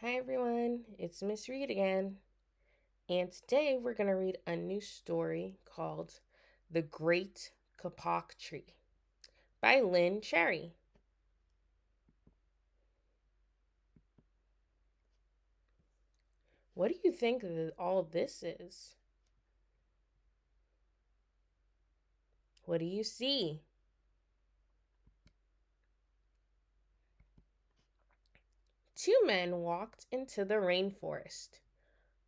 Hi everyone, it's Miss Reed again, and today we're going to read a new story called The Great Kapok Tree by Lynn Cherry. What do you think that all this is? What do you see? Two men walked into the rainforest.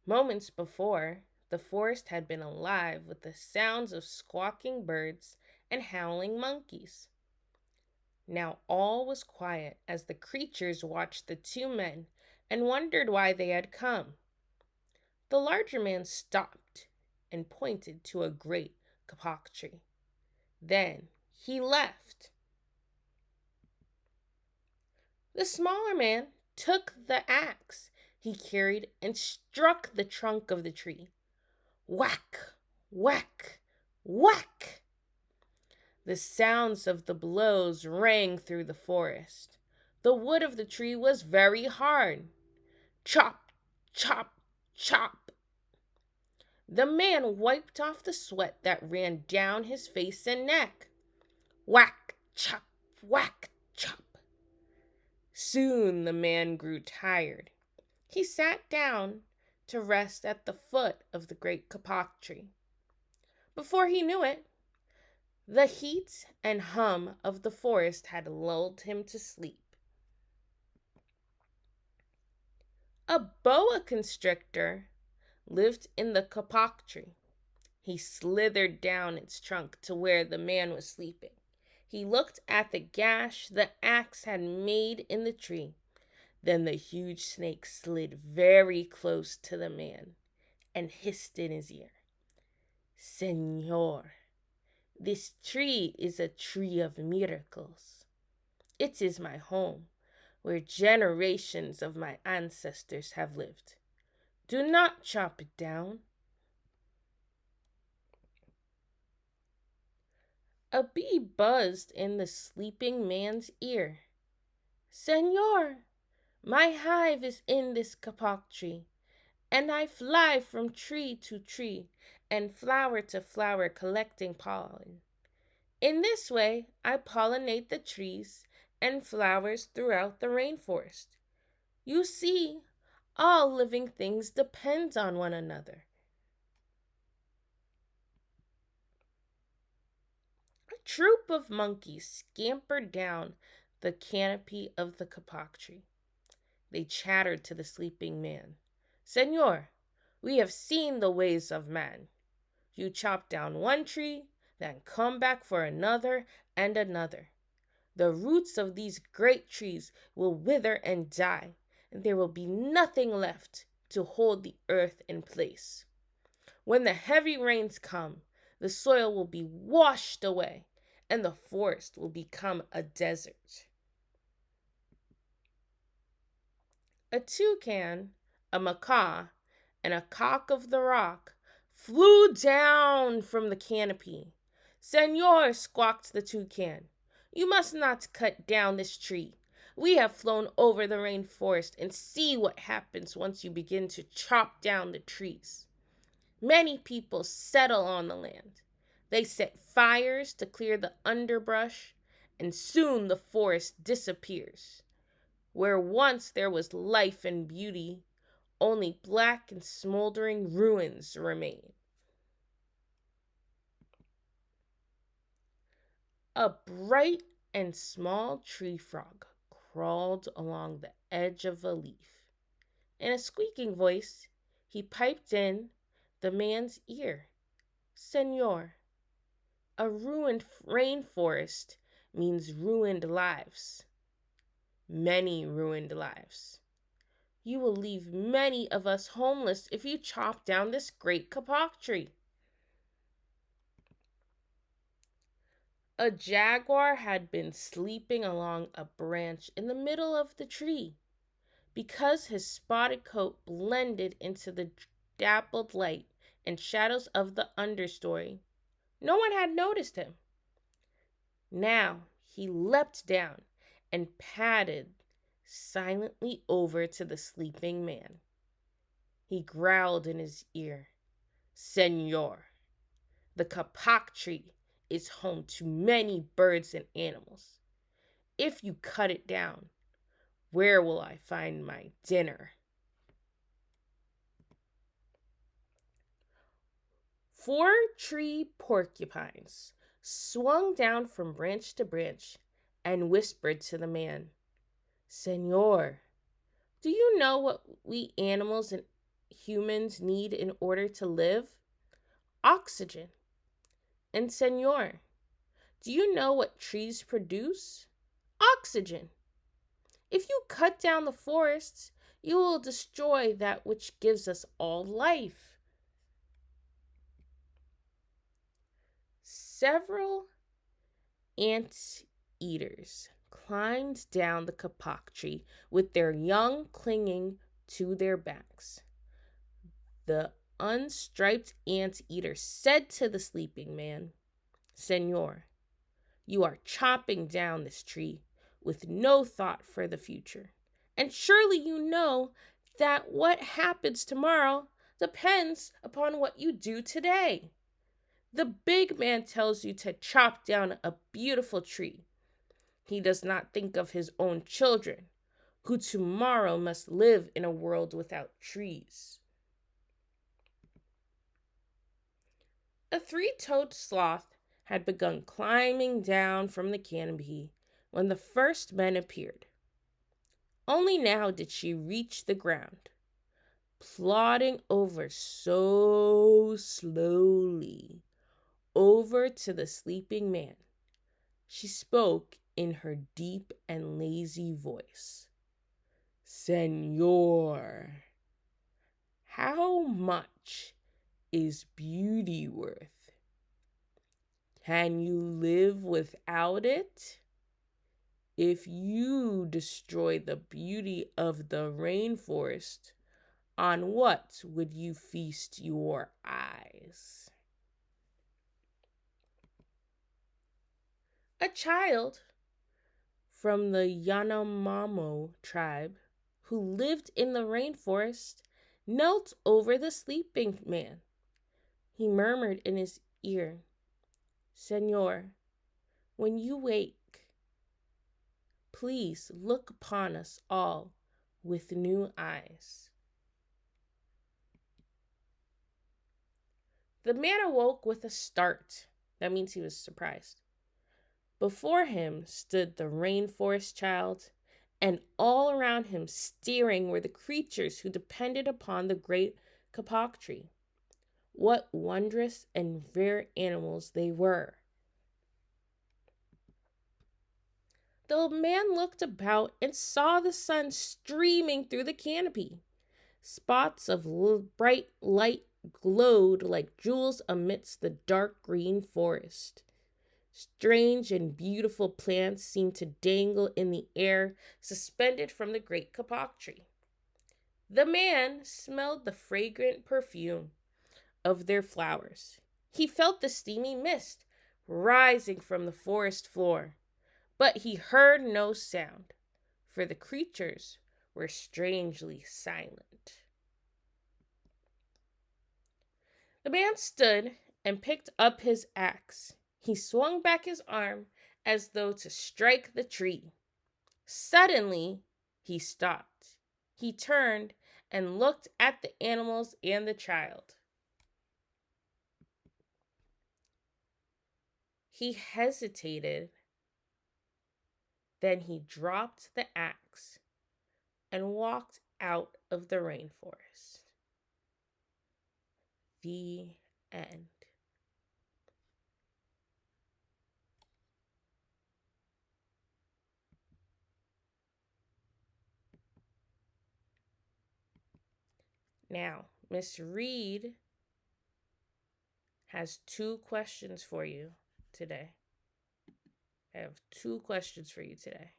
Moments before, the forest had been alive with the sounds of squawking birds and howling monkeys. Now all was quiet as the creatures watched the two men and wondered why they had come. The larger man stopped and pointed to a great kapok tree. Then he left. The smaller man took the axe he carried and struck the trunk of the tree. Whack, whack, whack! The sounds of the blows rang through the forest. The wood of the tree was very hard. Chop, chop, chop. The man wiped off the sweat that ran down his face and neck. Whack, chop, whack, chop. Soon the man grew tired. He sat down to rest at the foot of the great kapok tree. Before he knew it, the heat and hum of the forest had lulled him to sleep. A boa constrictor lived in the kapok tree. He slithered down its trunk to where the man was sleeping. He looked at the gash the axe had made in the tree. Then the huge snake slid very close to the man and hissed in his ear. Senor, this tree is a tree of miracles. It is my home, where generations of my ancestors have lived. Do not chop it down. A bee buzzed in the sleeping man's ear. Senor, my hive is in this kapok tree, and I fly from tree to tree and flower to flower collecting pollen. In this way, I pollinate the trees and flowers throughout the rainforest. You see, all living things depend on one another. A troop of monkeys scampered down the canopy of the kapok tree. They chattered to the sleeping man. Senor, we have seen the ways of man. You chop down one tree, then come back for another and another. The roots of these great trees will wither and die, and there will be nothing left to hold the earth in place. When the heavy rains come, the soil will be washed away, and the forest will become a desert. A toucan, a macaw, and a cock of the rock flew down from the canopy. Senor, squawked the toucan, you must not cut down this tree. We have flown over the rainforest and see what happens once you begin to chop down the trees. Many people settle on the land. They set fires to clear the underbrush, and soon the forest disappears. Where once there was life and beauty, only black and smoldering ruins remain. A bright and small tree frog crawled along the edge of a leaf. In a squeaking voice, he piped in the man's ear. Senor, a ruined rainforest means ruined lives. Many ruined lives. You will leave many of us homeless if you chop down this great kapok tree. A jaguar had been sleeping along a branch in the middle of the tree. Because his spotted coat blended into the dappled light and shadows of the understory, no one had noticed him. Now he leapt down and patted silently over to the sleeping man. He growled in his ear, Senor, the kapok tree is home to many birds and animals. If you cut it down, where will I find my dinner? 4 tree porcupines swung down from branch to branch and whispered to the man, Senor, do you know what we animals and humans need in order to live? Oxygen. And Senor, do you know what trees produce? Oxygen. If you cut down the forests, you will destroy that which gives us all life. Several ant eaters climbed down the kapok tree with their young clinging to their backs. The unstriped anteater said to the sleeping man, Senor, you are chopping down this tree with no thought for the future. And surely you know that what happens tomorrow depends upon what you do today. The big man tells you to chop down a beautiful tree. He does not think of his own children, who tomorrow must live in a world without trees. A 3-toed sloth had begun climbing down from the canopy when the first men appeared. Only now did she reach the ground, plodding over so slowly over to the sleeping man. She spoke in her deep and lazy voice. Senor, how much is beauty worth? Can you live without it? If you destroy the beauty of the rainforest, on what would you feast your eyes? A child from the Yanomamo tribe who lived in the rainforest knelt over the sleeping man. He murmured in his ear, Senor, when you wake, please look upon us all with new eyes. The man awoke with a start. That means he was surprised. Before him stood the rainforest child, and all around him, staring, were the creatures who depended upon the great kapok tree. What wondrous and rare animals they were! The man looked about and saw the sun streaming through the canopy. Spots of bright light glowed like jewels amidst the dark green forest. Strange and beautiful plants seemed to dangle in the air, suspended from the great kapok tree. The man smelled the fragrant perfume of their flowers. He felt the steamy mist rising from the forest floor, but he heard no sound, for the creatures were strangely silent. The man stood and picked up his axe. He swung back his arm as though to strike the tree. Suddenly, he stopped. He turned and looked at the animals and the child. He hesitated. Then he dropped the axe and walked out of the rainforest. The end. Now, Miss Reed has 2 questions for you today. I have 2 questions for you today.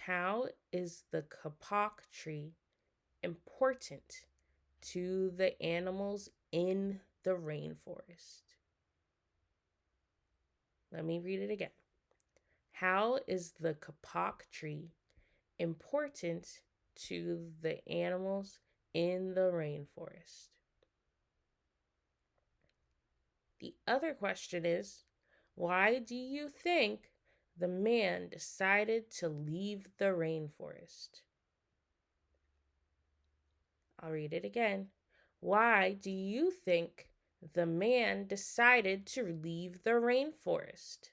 How is the kapok tree important to the animals in the rainforest? Let me read it again. How is the kapok tree important to the animals in the rainforest? The other question is, why do you think the man decided to leave the rainforest? I'll read it again. Why do you think the man decided to leave the rainforest?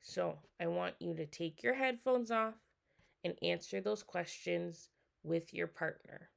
So I want you to take your headphones off and answer those questions with your partner.